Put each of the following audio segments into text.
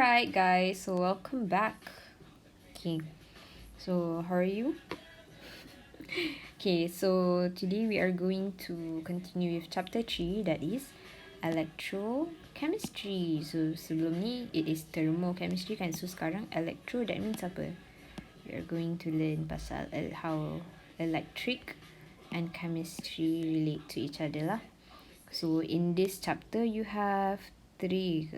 Alright guys, so welcome back. Okay, so how are you? Okay, so today we are going to continue with chapter 3, that is Electrochemistry. So sebelum ni it is thermochemistry kan, so sekarang electro, that means apa? We are going to learn pasal how electric and chemistry relate to each other lah. So in this chapter you have three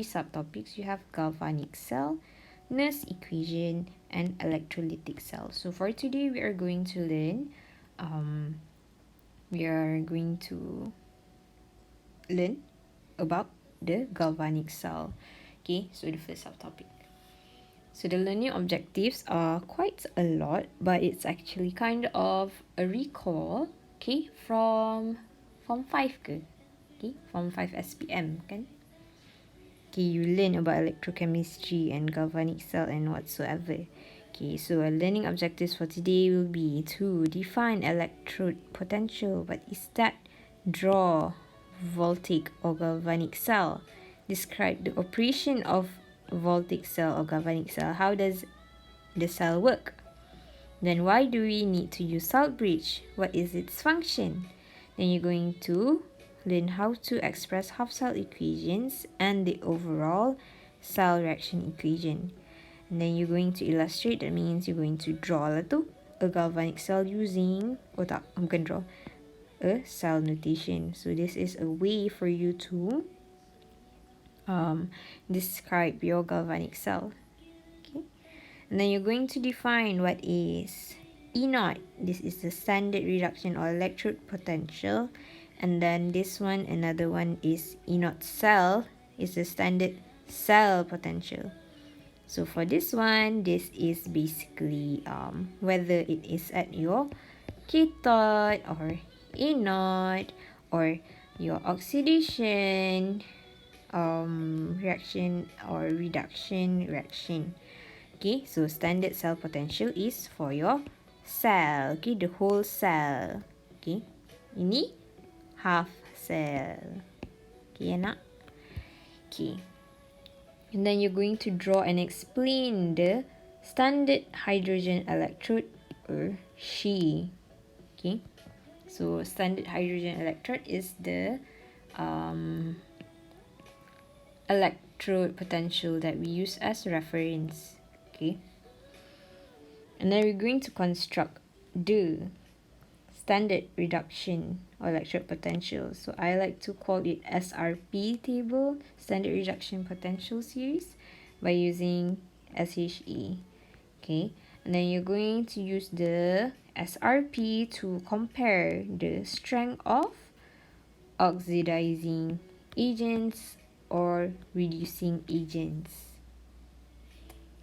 subtopics. You have galvanic cell, Nernst equation, and electrolytic cell. So for today we are going to learn about the galvanic cell. Okay, so the first subtopic. So the learning objectives are quite a lot, but it's actually kind of a recall, okay, from Form 5 ke? Okay, Form 5 SPM kan? Okay, you learn about electrochemistry and galvanic cell and whatsoever. Okay, so our learning objectives for today will be to define electrode potential. What is that? Draw voltaic or galvanic cell. Describe the operation of voltaic cell or galvanic cell. How does the cell work? Then why do we need to use salt bridge? What is its function? Then you're going to learn how to express half-cell equations and the overall cell reaction equation. And then you're going to illustrate, that means you're going to draw lah tu, a galvanic cell using, bukan draw, a cell notation. So this is a way for you to describe your galvanic cell. Okay. And then you're going to define what is Anode. This is the standard reduction or electrode potential. And then this one, another one is Anode cell, is the standard cell potential. So for this one, this is basically whether it is at your cathode or anode or your oxidation reaction or reduction reaction. Okay, so standard cell potential is for your cell. Okay, the whole cell. Okay, ini half cell. Okay, anak? Okay. And then you're going to draw and explain the standard hydrogen electrode or SHE. Okay, so standard hydrogen electrode is the electrode potential that we use as reference. Okay, and then we're going to construct the standard reduction or electrode potential. So I like to call it SRP table, standard reduction potential series, by using SHE. Okay, and then you're going to use the SRP to compare the strength of oxidizing agents or reducing agents.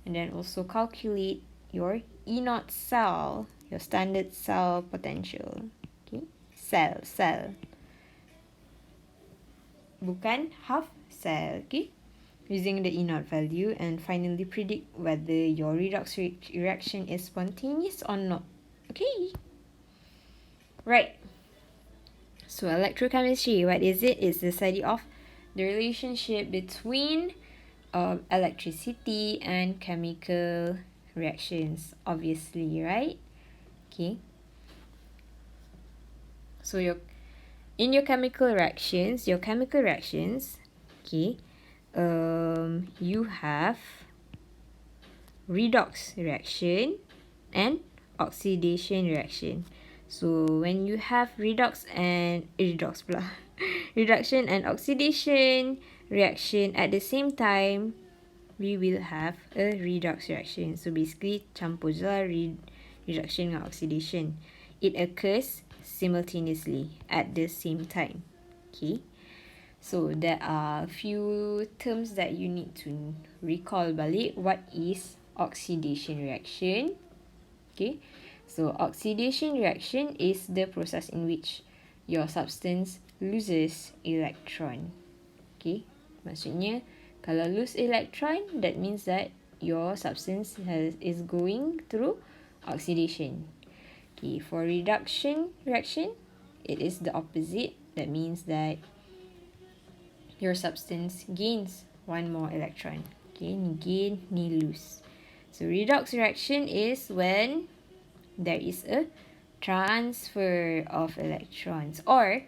And then also calculate your Anode cell, your standard cell potential. Okay, cell. Bukan half cell. Okay, using the Anode value, and finally predict whether your redox reaction is spontaneous or not. Okay, right. So electrochemistry, what is it? It's the study of the relationship between electricity and chemical reactions, obviously, right? Okay, so in your chemical reactions, okay, you have redox reaction and oxidation reaction. So when you have reduction and oxidation reaction at the same time, we will have a redox reaction. So basically campur je lah reduction dengan oxidation. It occurs simultaneously at the same time. Okay, so there are a few terms that you need to recall balik. What is oxidation reaction? Okay, so oxidation reaction is the process in which your substance loses electron. Okay, maksudnya kalau lose electron, that means that your substance is going through oxidation. Okay, for reduction reaction, it is the opposite. That means that your substance gains one more electron. Okay, ni gain, ni lose. So redox reaction is when there is a transfer of electrons or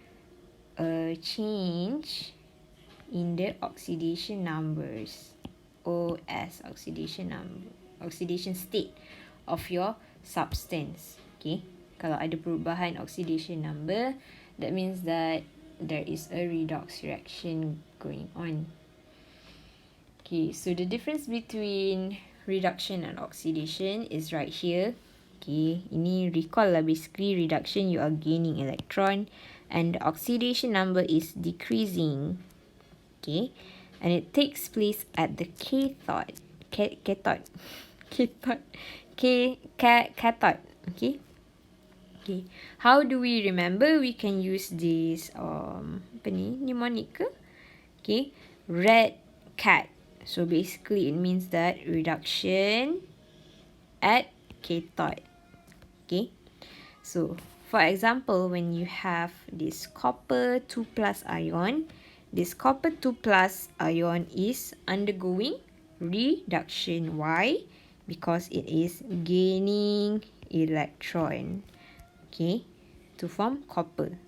a change in the oxidation numbers. OS, oxidation state of your substance. Okay, kalau ada perubahan oxidation number, that means that there is a redox reaction going on. Okay, so the difference between reduction and oxidation is right here. Okay, ini recall lah, basically reduction you are gaining electron and the oxidation number is decreasing. Okay, and it takes place at the cathode. Cathode. Cathode. Okay. Okay. How do we remember? We can use this apa ni? Mnemonic ke? Okay. Red cat. So basically it means that reduction at cathode. Okay. So for example, when you have this copper 2+ ion, this copper 2+ ion is undergoing reduction. Why? Because it is gaining electron. Okay, to form copper.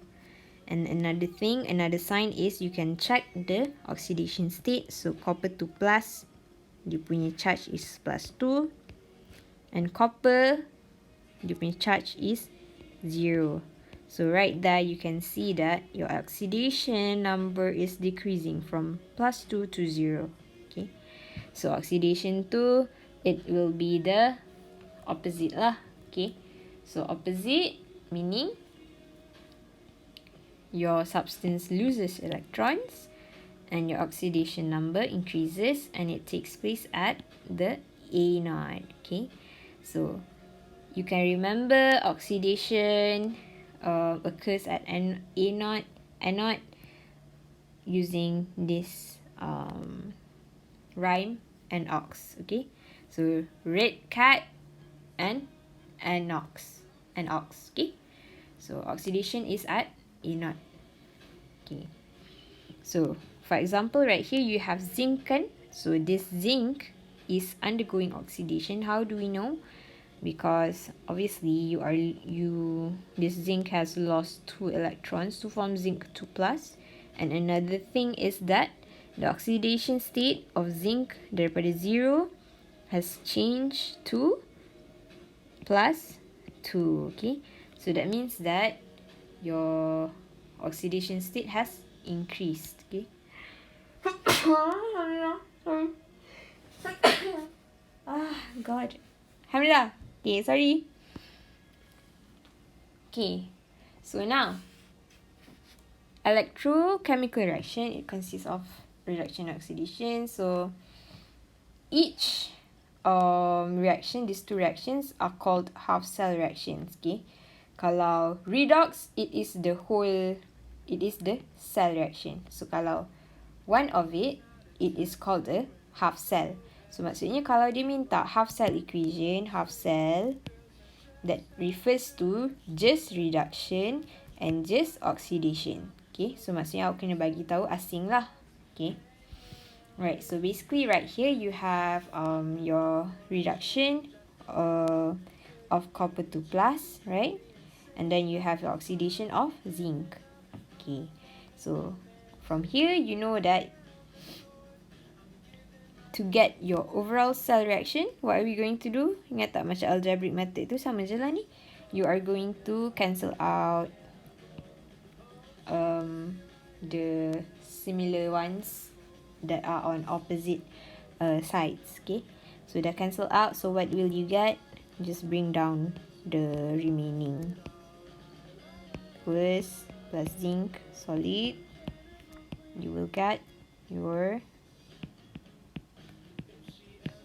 And another thing, another sign is you can check the oxidation state. So copper 2+, dia punya charge is +2. And copper, dia punya charge is 0. So right there you can see that your oxidation number is decreasing from +2 to 0. Okay, so oxidation 2, it will be the opposite lah. Okay, so opposite meaning your substance loses electrons and your oxidation number increases and it takes place at the anode. Okay, so you can remember oxidation occurs at anode using this rhyme and ox. Okay, so red cat and ox. Okay, so oxidation is at anode. Okay, so for example right here you have zinc kan? So this zinc is undergoing oxidation. How do we know? Because obviously this zinc has lost 2 electrons to form zinc 2+. And another thing is that the oxidation state of zinc daripada 0 has changed to +2. Okay, so that means that your oxidation state has increased. Okay. God. Alhamdulillah. Okay, sorry. Okay, so now electrochemical reaction, it consists of reduction and oxidation. So each reaction, these two reactions are called half cell reactions. Okay, kalau redox, it is the cell reaction. So kalau one of it is called a half cell. So maksudnya kalau dia minta half cell equation, half cell, that refers to just reduction and just oxidation. Okay, so maksudnya awak kena bagi tahu asing lah. Okay, right, so basically right here you have your reduction of copper 2+, right? And then you have your oxidation of zinc. Okay, so from here you know that to get your overall cell reaction, what are we going to do? Ingat tak macam algebraic method tu sama je lah ni. You are going to cancel out the similar ones that are on opposite sides. Okay, so dah cancel out. So what will you get? Just bring down the remaining. Plus zinc solid, you will get your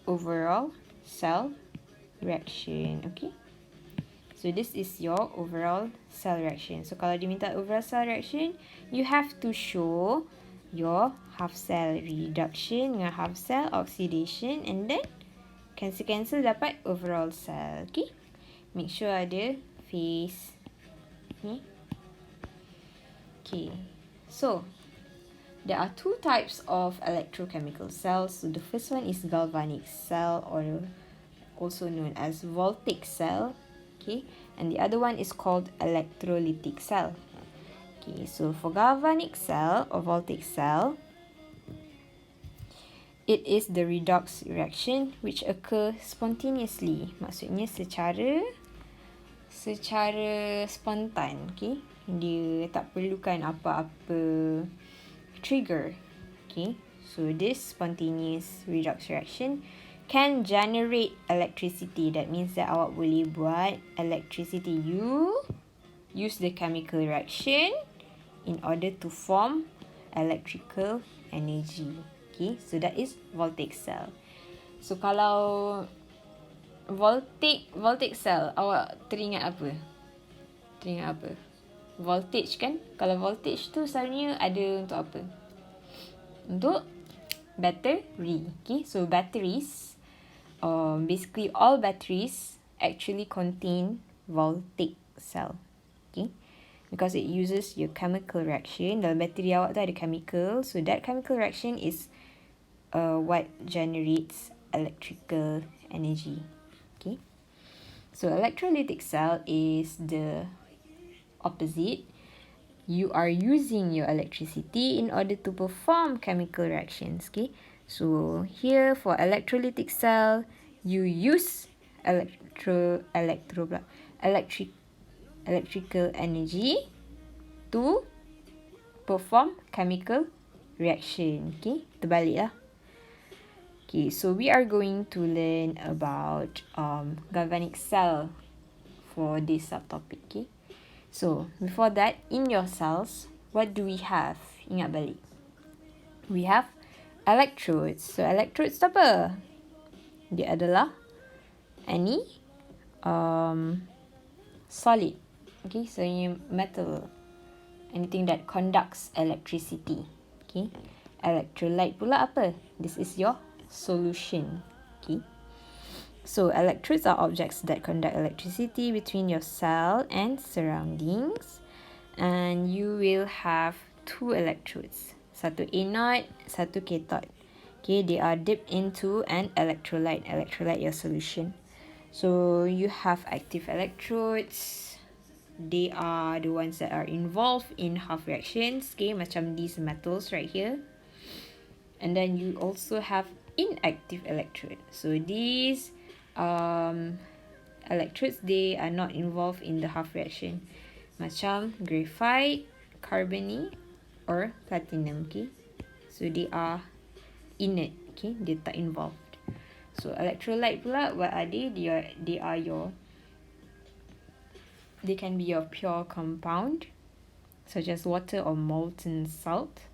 overall cell reaction. Okay, so this is your overall cell reaction. So kalau diminta overall cell reaction, you have to show your half cell reduction dengan half cell oxidation and then cancel dapat overall cell. Okay, make sure ada face ni. Okay, so there are two types of electrochemical cells. So the first one is galvanic cell, or also known as voltaic cell. Okay, and the other one is called electrolytic cell. Okay, so for galvanic cell or voltaic cell, it is the redox reaction which occur spontaneously. Maksudnya secara spontan. Okay, dia tak perlukan apa-apa trigger. Okay, so this spontaneous redox reaction can generate electricity. That means that awak boleh buat electricity. You use the chemical reaction in order to form electrical energy. Okay, so that is voltaic cell. So kalau voltaic cell, awak teringat apa? Teringat apa? Voltage kan? Kalau voltage tu selalunya ada untuk apa? Untuk battery. Okay, so batteries, basically all batteries actually contain voltaic cell. Okay, because it uses your chemical reaction. Dalam bateri awak tu ada chemical, so that chemical reaction is what generates electrical energy. Okay, so electrolytic cell is the opposite. You are using your electricity in order to perform chemical reactions. Okay, so here for electrolytic cell, you use electrical energy to perform chemical reaction. Okay, terbalik lah. Okay, so we are going to learn about galvanic cell for this subtopic. Okay, so before that, in your cells, what do we have? Ingat balik. We have electrodes. So electrodes tu apa? Dia adalah any solid. Okay, so metal, anything that conducts electricity. Okay, electrolyte pula apa? This is your solution. Okay, so electrodes are objects that conduct electricity between your cell and surroundings, and you will have two electrodes, satu anode, satu cathode. Okay, they are dipped into an electrolyte. Electrolyte your solution. So you have active electrodes. They are the ones that are involved in half reactions. Okay, macam these metals right here. And then you also have inactive electrode. So these electrodes, they are not involved in the half reaction. Macam graphite, carbon, or platinum. Okay, so they are inert. Okay, they tak involved. So electrolyte pula, what are they? They can be your pure compound, such as water or molten salt.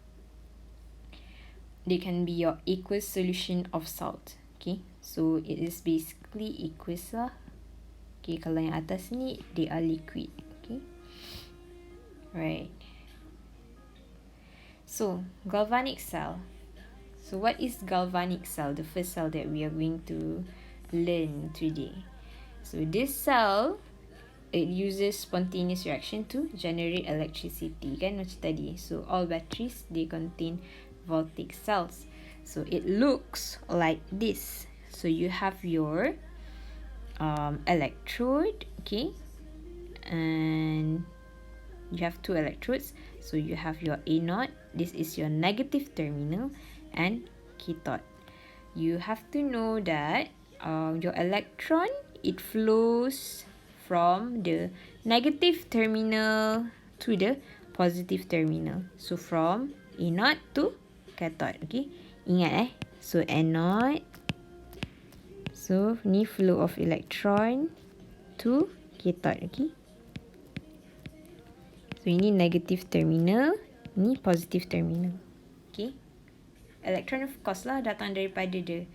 They can be your aqueous solution of salt. Okay, so it is basically aqueous lah. Okay, kalau yang atas ni, they are liquid. Okay, right. So galvanic cell. So what is galvanic cell? The first cell that we are going to learn today. So this cell, it uses spontaneous reaction to generate electricity, kan macam tadi. So all batteries, they contain voltaic cells. So it looks like this. So you have your electrode, okay, and you have two electrodes. So you have your anode, this is your negative terminal, and cathode. You have to know that your electron, it flows from the negative terminal to the positive terminal. So from anode to cathode. Okay, ingat so anode, so ni flow of electron to cathode. Okay, so ini negative terminal, ni positive terminal. Okay, electron of course lah datang daripada the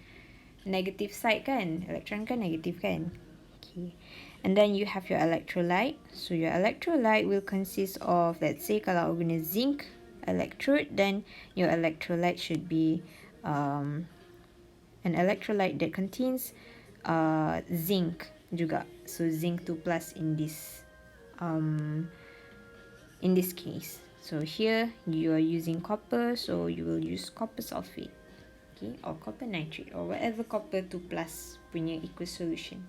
negative side kan, electron kan negative kan. Okay, and then you have your electrolyte. So your electrolyte will consist of, let's say kalau guna zinc electrode, then your electrolyte should be an electrolyte that contains zinc juga. So zinc 2+ in this case. So here you are using copper, so you will use copper sulfate, okay, or copper nitrate, or whatever copper 2 plus punya aqueous solution.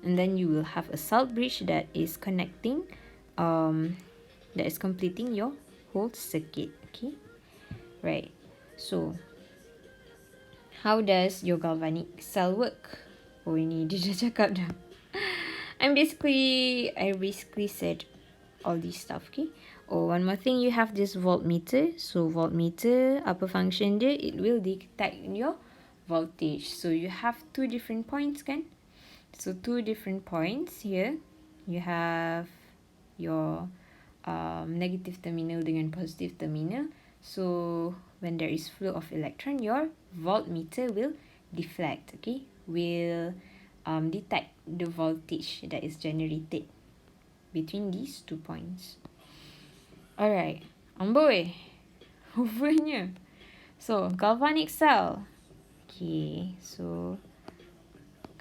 And then you will have a salt bridge that is connecting, that is completing your whole circuit, okay. Right, so how does your galvanic cell work? Oh, ini dia dah cakap dah. I basically said all this stuff, okay. Oh, one more thing, you have this voltmeter. So voltmeter, apa function dia? It will detect your voltage. So you have two different points, kan? So two different points here. You have your negative terminal dengan positive terminal. So when there is flow of electron, your voltmeter will deflect, okay, will detect the voltage that is generated between these 2 points. Alright, amboi, overnya. So galvanic cell, okay, so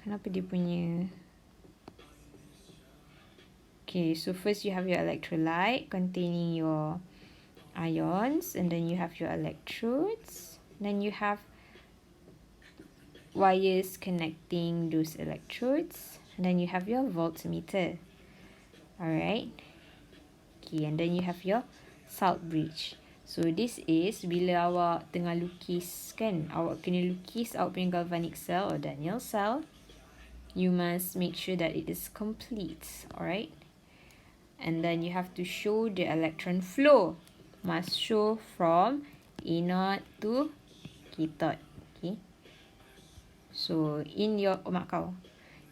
kenapa dia punya, okay, so first you have your electrolyte containing your ions, and then you have your electrodes, then you have wires connecting those electrodes, and then you have your voltmeter. Alright, okay, and then you have your salt bridge. So this is bila awak tengah lukis, kan, awak kena lukis awak punya galvanic cell or Daniell cell. You must make sure that it is complete. Alright, and then you have to show the electron flow. Must show from anode to cathode, okay. So in your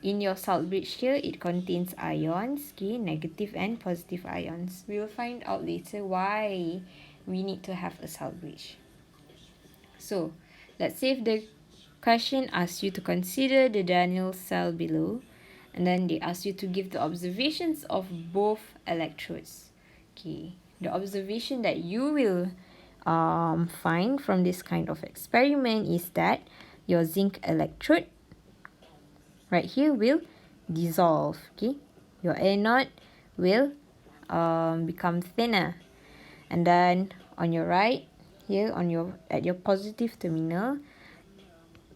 in your salt bridge here, it contains ions, okay, negative and positive ions. We will find out later why we need to have a salt bridge. So let's say if the question asks you to consider the Daniell cell below, and then they ask you to give the observations of both electrodes. Okay, the observation that you will find from this kind of experiment is that your zinc electrode right here will dissolve, okay. Your anode will become thinner, and then on your right here, at your positive terminal,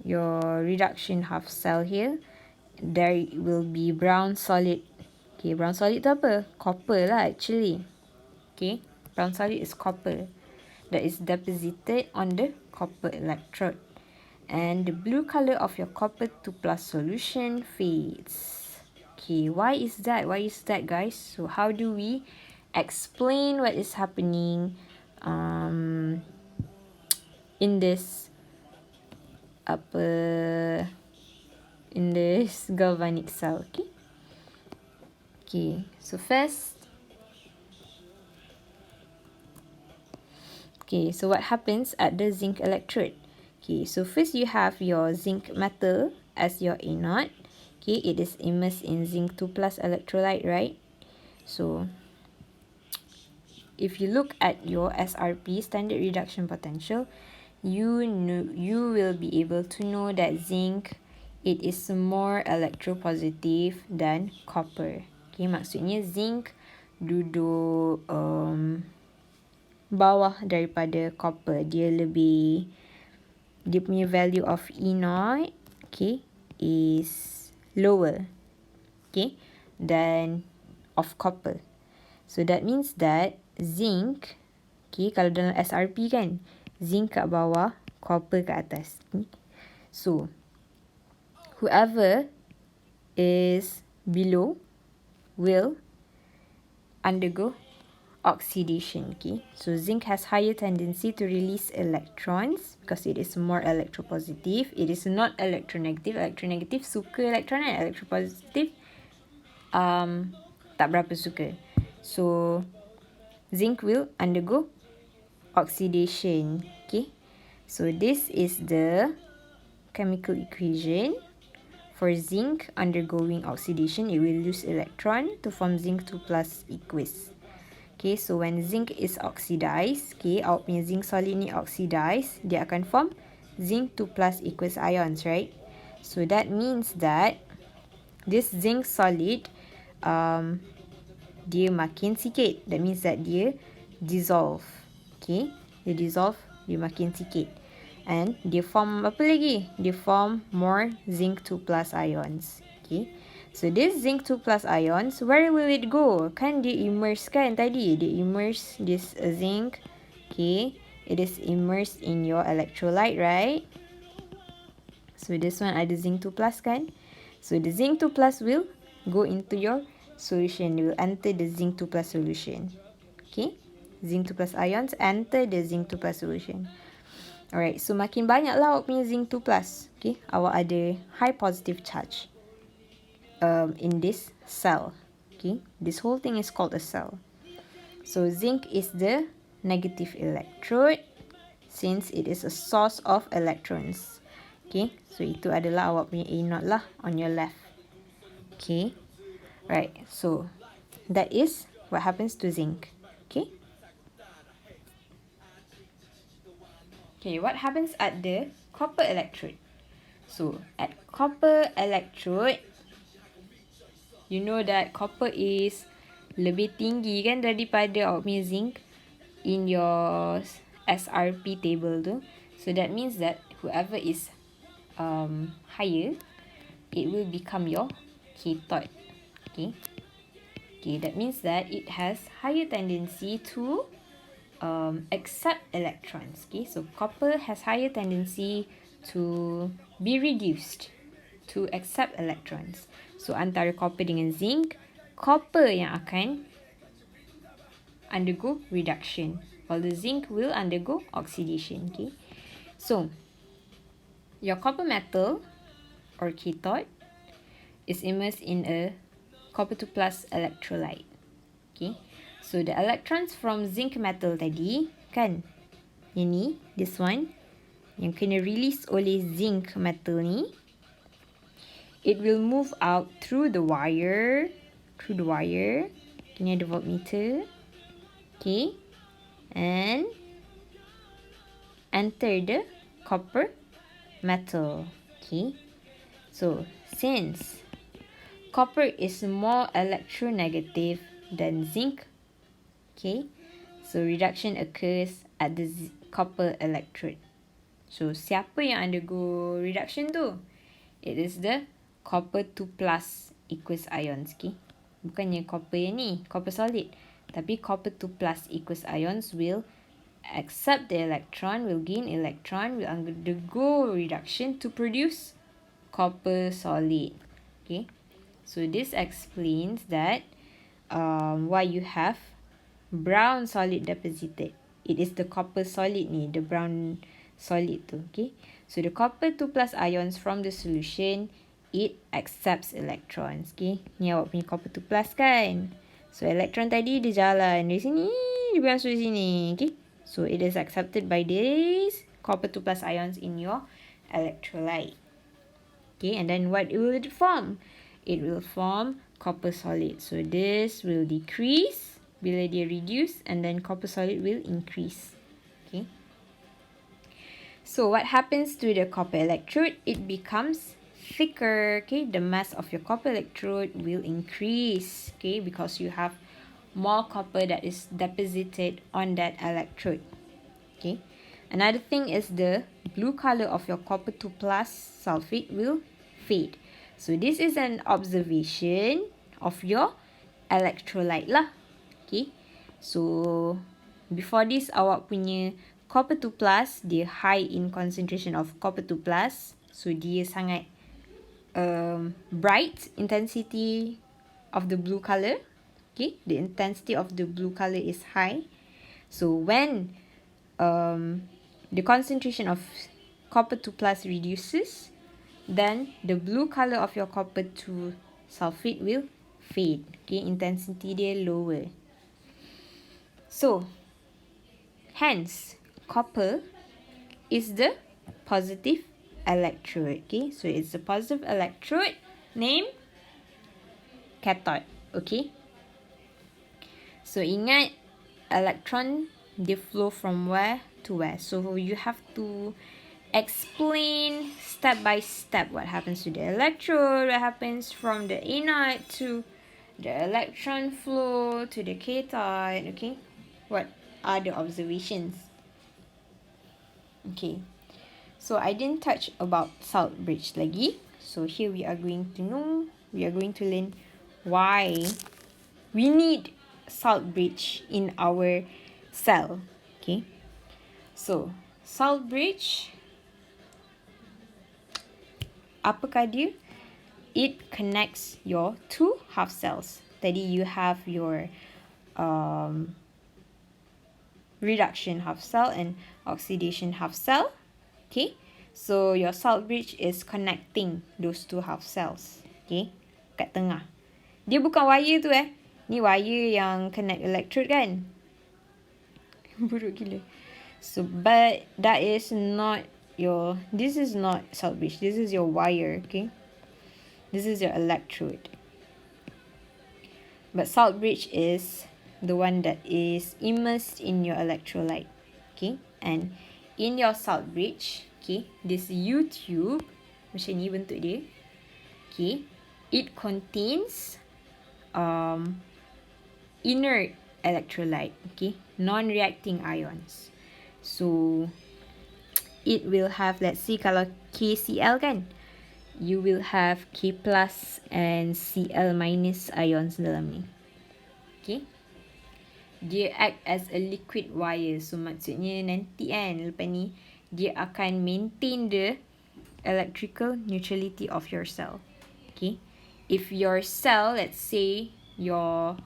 your reduction half cell here, there will be brown solid. Okay, brown solid tu apa? Copper lah actually. Okay, brown solid is copper that is deposited on the copper electrode, and the blue color of your copper 2 plus solution fades. Okay, why is that? Why is that, guys? So how do we explain what is happening in this galvanic cell? Okay, so first, okay, so what happens at the zinc electrode? Okay, so first you have your zinc metal as your anode. Okay, it is immersed in zinc 2 plus electrolyte, right? So if you look at your SRP, standard reduction potential, you will be able to know that zinc, it is more electropositive than copper. Okay, maksudnya zinc duduk bawah daripada copper. Dia punya value of anode, okay, is lower, okay, than of copper. So that means that zinc, okay, kalau dalam SRP kan, zinc kat bawah, copper kat atas. Okay? So whoever is below will undergo oxidation, okay. So zinc has higher tendency to release electrons because it is more electropositive. It is not electronegative. Electronegative suka electron, and electropositive tak berapa suka. So zinc will undergo oxidation, okay. So this is the chemical equation for zinc undergoing oxidation. It will lose electron to form zinc 2 plus aqueous. Okay, so when zinc is oxidized, okay, awak punya zinc solid ni oxidized, dia akan form zinc 2 plus aqueous ions, right? So that means that this zinc solid, dia makin sikit. That means that dia dissolve. Okay, dia dissolve, dia makin sikit. And dia form apa lagi? Dia form more zinc 2 plus ions. Okay, so this zinc 2 plus ions, where will it go? Kan dia immerse kan tadi? Dia immerse this zinc. Okay, it is immersed in your electrolyte, right? So this one ada zinc 2 plus kan? So the zinc 2 plus will go into your solution. It will enter the zinc 2 plus solution. Okay? Zinc 2 plus ions enter the zinc 2 plus solution. Alright, so makin banyak lah awak punya zinc 2 plus. Okay? Awak ada high positive charge in this cell. Okay? This whole thing is called a cell. So zinc is the negative electrode since it is a source of electrons. Okay, so itu adalah awak punya anode lah on your left. Okay, right. So that is what happens to zinc. Okay. Okay, what happens at the copper electrode? So at copper electrode, you know that copper is lebih tinggi kan daripada awak punya zinc in your SRP table tu. So that means that whoever is higher, it will become your cathode. Okay. Okay, that means that it has higher tendency to accept electrons. Okay, so copper has higher tendency to be reduced to accept electrons. So antara copper dengan zinc, copper yang akan undergo reduction, while the zinc will undergo oxidation. Okay, so your copper metal or cathode is immersed in a copper 2 plus electrolyte. Okay, so the electrons from zinc metal tadi kan, yang ni, this one yang kena release oleh zinc metal ni, it will move out through the wire. Ini ada voltmeter. Okay, and enter the copper metal. Okay, so since copper is more electronegative than zinc, okay, so reduction occurs at the copper electrode. So siapa yang undergo reduction tu? It is the copper 2 plus aqueous ions. Okay, bukannya copper yang ni, copper solid, tapi copper 2 plus aqueous ions will accept the electron, will gain electron, will undergo reduction to produce copper solid. Okay, so this explains that why you have brown solid deposited. It is the copper solid ni, the brown solid tu. Okay, so the copper 2 plus ions from the solution, it accepts electrons. Okay, ni awak punya copper 2 plus kan. So electron tadi dia jalan dari sini, dia masuk di sini. Okay, so it is accepted by these copper 2 plus ions in your electrolyte. Okay, and then what will it form? It will form copper solid. So this will decrease bila dia reduce, and then copper solid will increase. Okay, so what happens to the copper electrode? It becomes thicker. Okay, the mass of your copper electrode will increase. Okay, because you have more copper that is deposited on that electrode. Okay, another thing is the blue color of your copper 2 plus sulfate will fade. So this is an observation of your electrolyte lah. Okay, so before this awak punya copper 2 plus, dia high in concentration of copper 2 plus, so dia sangat bright intensity of the blue color. Okay, the intensity of the blue color is high. So when the concentration of copper 2 plus reduces, then the blue color of your copper 2 sulfate will fade. Okay, intensity dia lower. So hence copper is the positive electrode. Okay, so it's a positive electrode named cathode. Okay, so ingat electron they flow from where to where, so you have to explain step by step what happens to the electrode, what happens from the anode to the electron flow to the cathode. Okay, what other observations. Okay, so I didn't touch about salt bridge lagi. So here we are going to learn why we need salt bridge in our cell. Okay, so salt bridge, apakah dia? It connects your two half cells. Tadi you have your reduction half cell and oxidation half cell. Okay, so your salt bridge is connecting those two half cells. Okay, kat tengah. Dia bukan wire tu Ni wire yang connect electrode kan. Buruk gila. So but that is not this is not salt bridge. This is your wire. Okay, this is your electrode. But salt bridge is the one that is immersed in your electrolyte. Okay, and in your salt bridge, okay, this U-tube, macam ni bentuk dia. Okay, it contains inert electrolyte, okay, non-reacting ions. So it will have, let's see, kalau KCl kan, you will have K plus and Cl minus ions dalam ni. Okay, dia act as a liquid wire. So maksudnya nanti kan, lepas ni dia akan maintain the electrical neutrality of your cell. Okay, if your cell, let's say your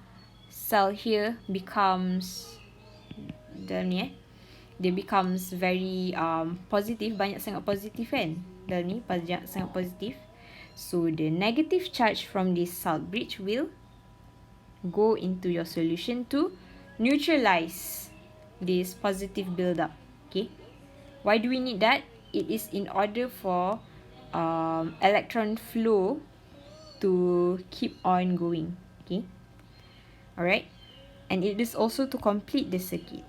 cell here becomes dalam ni dia becomes very positive, banyak sangat positif kan dalam ni, banyak sangat positif. So the negative charge from this salt bridge will go into your solution to neutralize this positive build-up. Okay, why do we need that? It is in order for electron flow to keep on going. Okay, alright, and it is also to complete the circuit.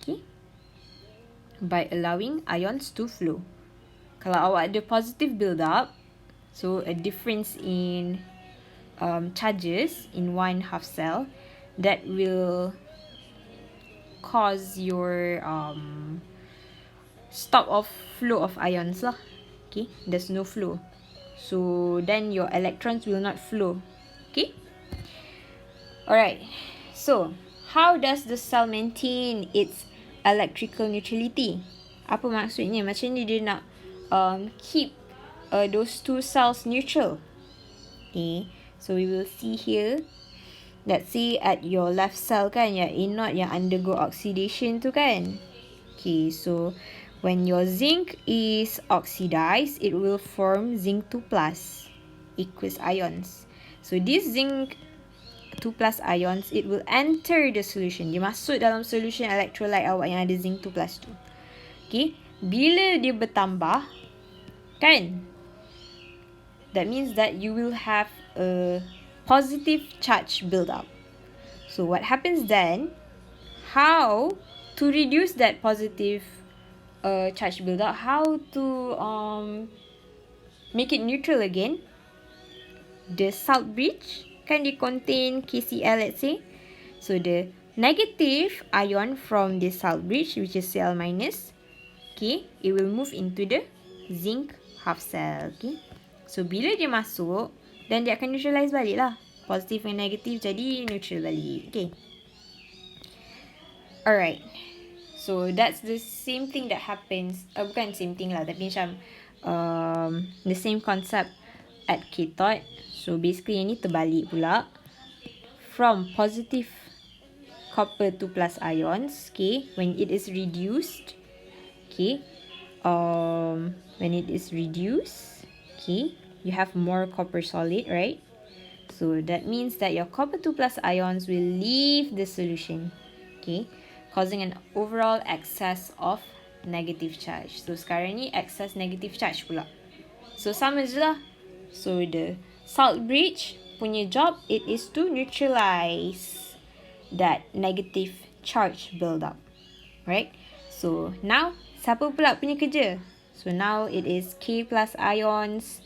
Okay, by allowing ions to flow. Kalau awak ada positive build-up, so a difference in charges in one half cell, that will cause your stop of flow of ions lah. Okay, there's no flow, so then your electrons will not flow. Okay, alright, so how does the cell maintain its electrical neutrality? Apa maksudnya? Macam ni dia nak keep those two cells neutral. Okay, so we will see here. Let's say at your left cell kan, yang anode yang undergo oxidation tu kan. Okay, so when your zinc is oxidized, it will form zinc 2 plus aqueous ions. So this zinc 2 plus ions, it will enter the solution. Dia masuk dalam solution electrolyte awak yang ada zinc 2 plus tu. Okay, bila dia bertambah kan, that means that you will have a positive charge build up. So what happens then? How to reduce that positive charge build up? How to make it neutral again? The salt bridge kan dia contain KCl, let's say. So the negative ion from the salt bridge, which is Cl minus, okay, it will move into the zinc half cell. Okay, so bila dia masuk, then dia akan neutralize balik lah. Positif and negative jadi neutral balik. Okay, alright, so that's the same thing that happens, bukan same thing lah, tapi macam the same concept at cathode. So basically yang ni terbalik pula. From positive copper 2 plus ions, okay, when it is reduced, okay, when it is reduced, okay, you have more copper solid, right? So that means that your copper 2 plus ions will leave the solution, okay, causing an overall excess of negative charge. So sekarang ni excess negative charge pula. So sama je lah. So the salt bridge punya job, it is to neutralize that negative charge build up, right? So now siapa pula punya kerja? So now it is K plus ions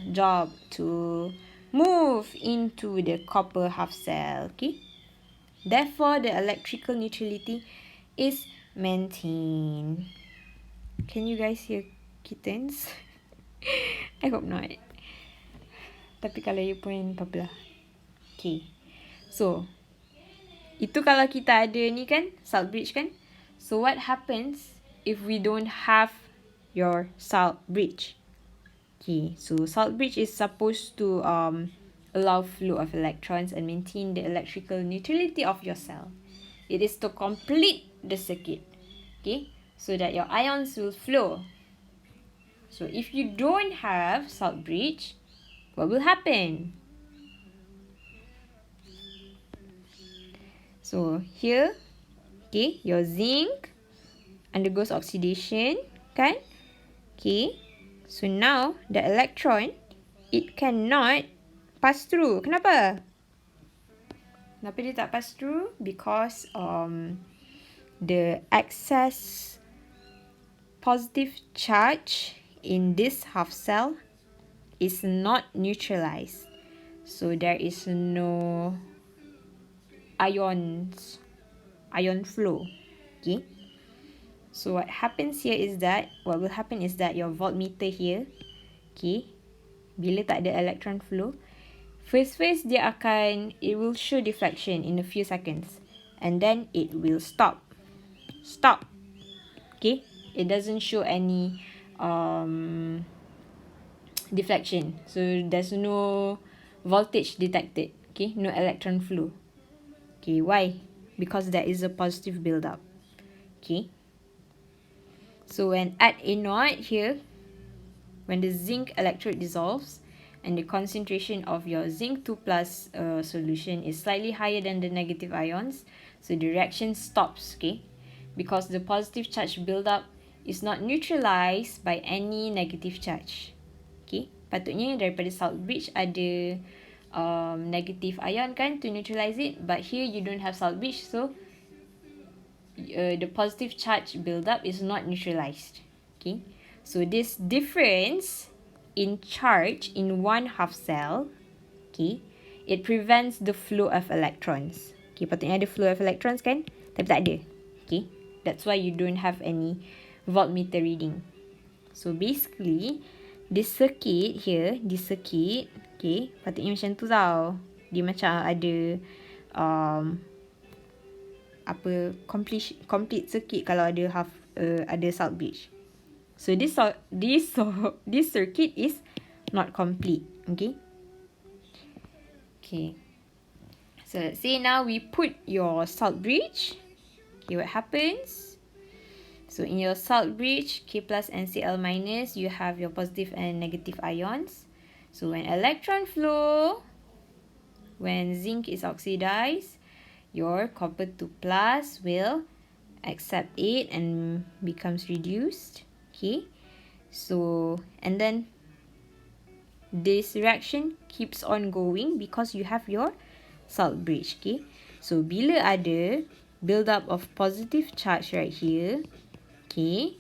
job to move into the copper half cell. Okay, Therefore, the electrical neutrality is maintained. Can you guys hear kittens? I hope not. Tapi kalau you pun apa lah. Okay. So, itu kalau kita ada ni kan, salt bridge kan. So, what happens if we don't have your salt bridge? Okay, so salt bridge is supposed to allow flow of electrons and maintain the electrical neutrality of your cell. It is to complete the circuit, okay, so that your ions will flow. So if you don't have salt bridge, what will happen? So here, okay, your zinc undergoes oxidation, kan? Okay, so now the electron, it cannot pass through. Kenapa? Kenapa dia tak pass through? Because the excess positive charge in this half cell is not neutralized. So there is no ion flow. Okay. So what happens here is that, what will happen is that your voltmeter here, okay, bila tak ada electron flow, first it will show deflection in a few seconds. And then it will stop. Okay, it doesn't show any deflection. So there's no voltage detected. Okay, no electron flow. Okay, why? Because there is a positive build-up. Okay. So when at anode here, when the zinc electrode dissolves and the concentration of your zinc 2 plus solution is slightly higher than the negative ions, so the reaction stops, okay? Because the positive charge build-up is not neutralized by any negative charge. Okay? Patutnya daripada salt bridge ada negative ion kan to neutralize it, but here you don't have salt bridge, so the positive charge build-up is not neutralized. Okay, so this difference in charge in one half cell, okay, it prevents the flow of electrons. Okay, patutnya ada flow of electrons kan, tapi tak ada. Okay, that's why you don't have any voltmeter reading. So basically, this circuit here, okay, patutnya macam tu tau. Dia macam ada complete circuit kalau ada ada salt bridge. So this circuit is not complete. Okay. Okay. So let's say now we put your salt bridge. Okay, what happens? So in your salt bridge, K plus and Cl minus, you have your positive and negative ions. So when electron flow, when zinc is oxidized, your copper 2 plus will accept it and becomes reduced. Okay, so and then this reaction keeps on going because you have your salt bridge. Okay, so bila ada build up of positive charge right here, okay,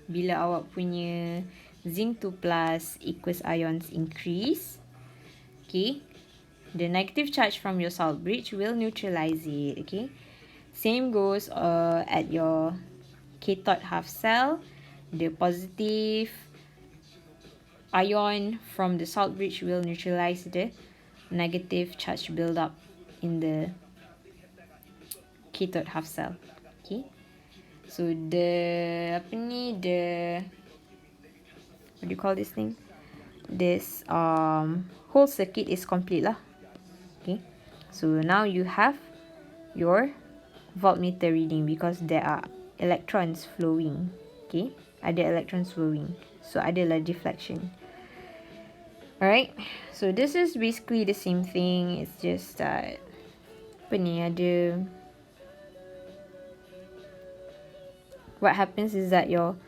bila awak punya zinc 2 plus aqueous ions increase, okay, the negative charge from your salt bridge will neutralize it. Okay, same goes at your cathode half cell. The positive ion from the salt bridge will neutralize the negative charge build-up in the cathode half cell. Okay, so the what do you call this thing? This whole circuit is complete lah. Okay, so now you have your voltmeter reading because there are electrons flowing. Okay, ada electrons flowing, so adalah deflection. Alright, so this is basically the same thing. It's just that what happens is that your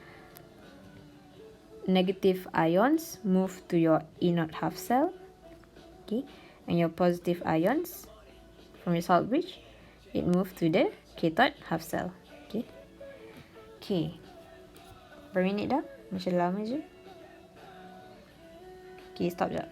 negative ions move to your anode half cell. Okay, and your positive ions from your salt bridge, it moves to the cathode half cell. Okay. Okay. Berapa minit dah? Macam lama je. Okay, stop jap.